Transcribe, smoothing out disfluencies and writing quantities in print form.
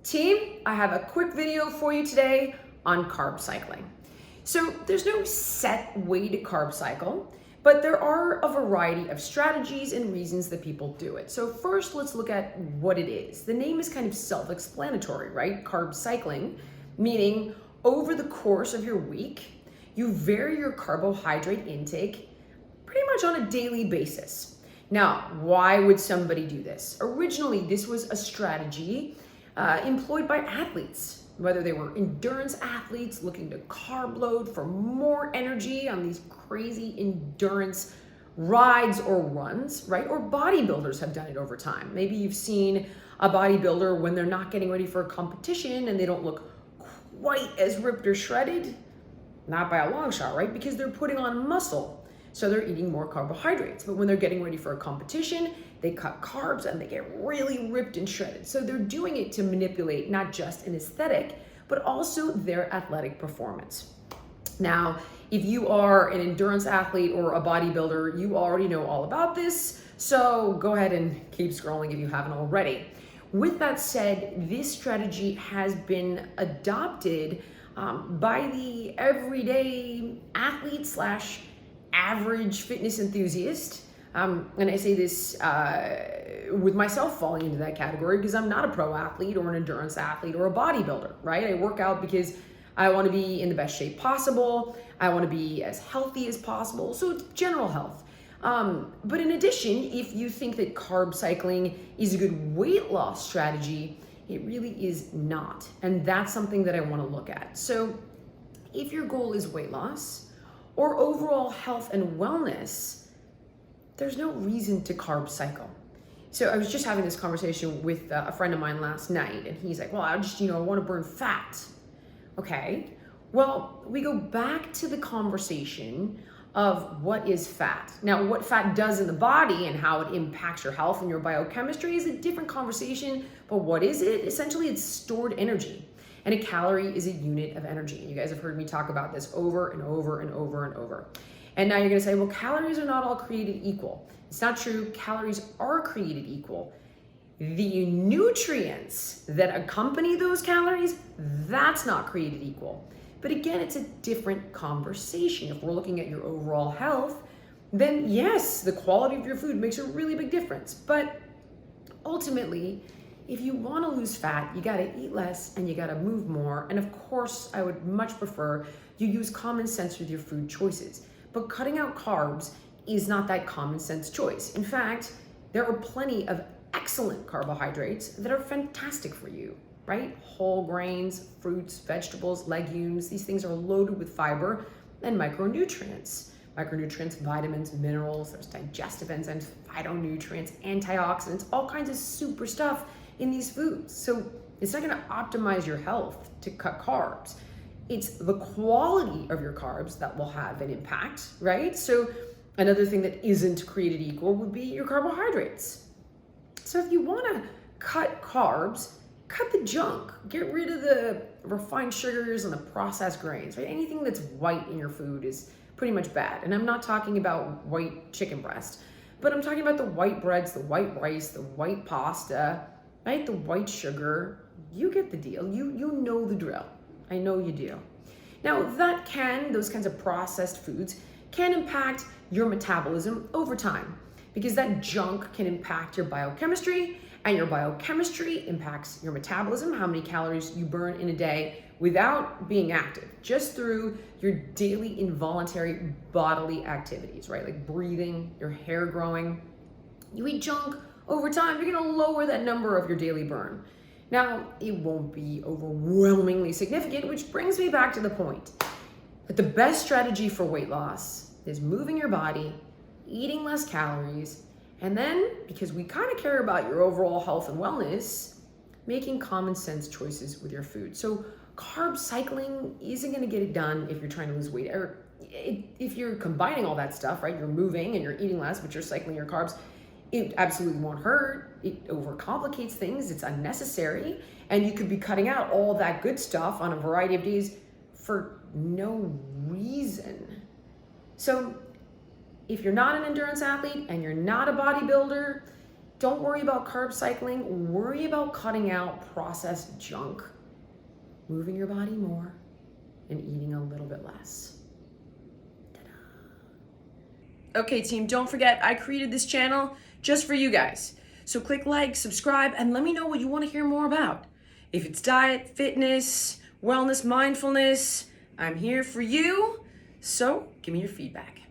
Team, I have a quick video for you today on carb cycling. So there's no set way to carb cycle, but there are a variety of strategies and reasons that people do it. So first, let's look at what it is. The name is kind of self-explanatory, right? Carb cycling, meaning over the course of your week, you vary your carbohydrate intake pretty much on a daily basis. Now, why would somebody do this? Originally, this was a strategy employed by athletes, whether they were endurance athletes looking to carb load for more energy on these crazy endurance rides or runs, right? Or bodybuilders have done it over time. Maybe you've seen a bodybuilder when they're not getting ready for a competition and they don't look quite as ripped or shredded, not by a long shot, right? Because they're putting on muscle. So they're eating more carbohydrates. But when they're getting ready for a competition, they cut carbs and they get really ripped and shredded. So they're doing it to manipulate not just an aesthetic, but also their athletic performance. Now, if you are an endurance athlete or a bodybuilder, you already know all about this. So go ahead and keep scrolling if you haven't already. With that said, this strategy has been adopted by the everyday athlete slash average fitness enthusiast. And I say this with myself falling into that category because I'm not a pro athlete or an endurance athlete or a bodybuilder, right? I work out because I want to be in the best shape possible. I want to be as healthy as possible. So it's general health. But in addition, if you think that carb cycling is a good weight loss strategy, it really is not. And that's something that I want to look at. So if your goal is weight loss or overall health and wellness, there's no reason to carb cycle. So I was just having this conversation with a friend of mine last night, and he's like, well, I just, I want to burn fat. Okay, well, we go back to the conversation of what is fat. Now, what fat does in the body and how it impacts your health and your biochemistry is a different conversation, but what is it? Essentially, it's stored energy. And a calorie is a unit of energy. You guys have heard me talk about this over and over and over and over. And now you're gonna say, well, calories are not all created equal. It's not true. Calories are created equal. The nutrients that accompany those calories, that's not created equal. But again, it's a different conversation. If we're looking at your overall health, then yes, the quality of your food makes a really big difference. But ultimately, if you want to lose fat, you got to eat less and you got to move more. And of course, I would much prefer you use common sense with your food choices. But cutting out carbs is not that common sense choice. In fact, there are plenty of excellent carbohydrates that are fantastic for you, right? Whole grains, fruits, vegetables, legumes, these things are loaded with fiber and micronutrients. Micronutrients, vitamins, minerals, there's digestive enzymes, phytonutrients, antioxidants, all kinds of super stuff in these foods. So it's not gonna optimize your health to cut carbs. It's the quality of your carbs that will have an impact, right? So another thing that isn't created equal would be your carbohydrates. So if you wanna cut carbs, cut the junk. Get rid of the refined sugars and the processed grains, right? Anything that's white in your food is pretty much bad. And I'm not talking about white chicken breast, but I'm talking about the white breads, the white rice, the white pasta, right? The white sugar. You get the deal. You know the drill. I know you do. Now those kinds of processed foods can impact your metabolism over time because that junk can impact your biochemistry, and your biochemistry impacts your metabolism, how many calories you burn in a day without being active, just through your daily involuntary bodily activities, right? Like breathing, your hair growing. You eat junk over time, you're gonna lower that number of your daily burn. Now, it won't be overwhelmingly significant, which brings me back to the point that the best strategy for weight loss is moving your body, eating less calories, and then, because we kind of care about your overall health and wellness, making common sense choices with your food. So carb cycling isn't gonna get it done if you're trying to lose weight, or if you're combining all that stuff, right? You're moving and you're eating less, but you're cycling your carbs. It absolutely won't hurt. It overcomplicates things. It's unnecessary. And you could be cutting out all that good stuff on a variety of days for no reason. So if you're not an endurance athlete and you're not a bodybuilder, Don't worry about carb cycling, worry about cutting out processed junk, moving your body more, and eating a little bit less. Ta-da. Okay, team, don't forget, I created this channel just for you guys. So click like, subscribe, and let me know what you want to hear more about. If it's diet, fitness, wellness, mindfulness, I'm here for you. So give me your feedback.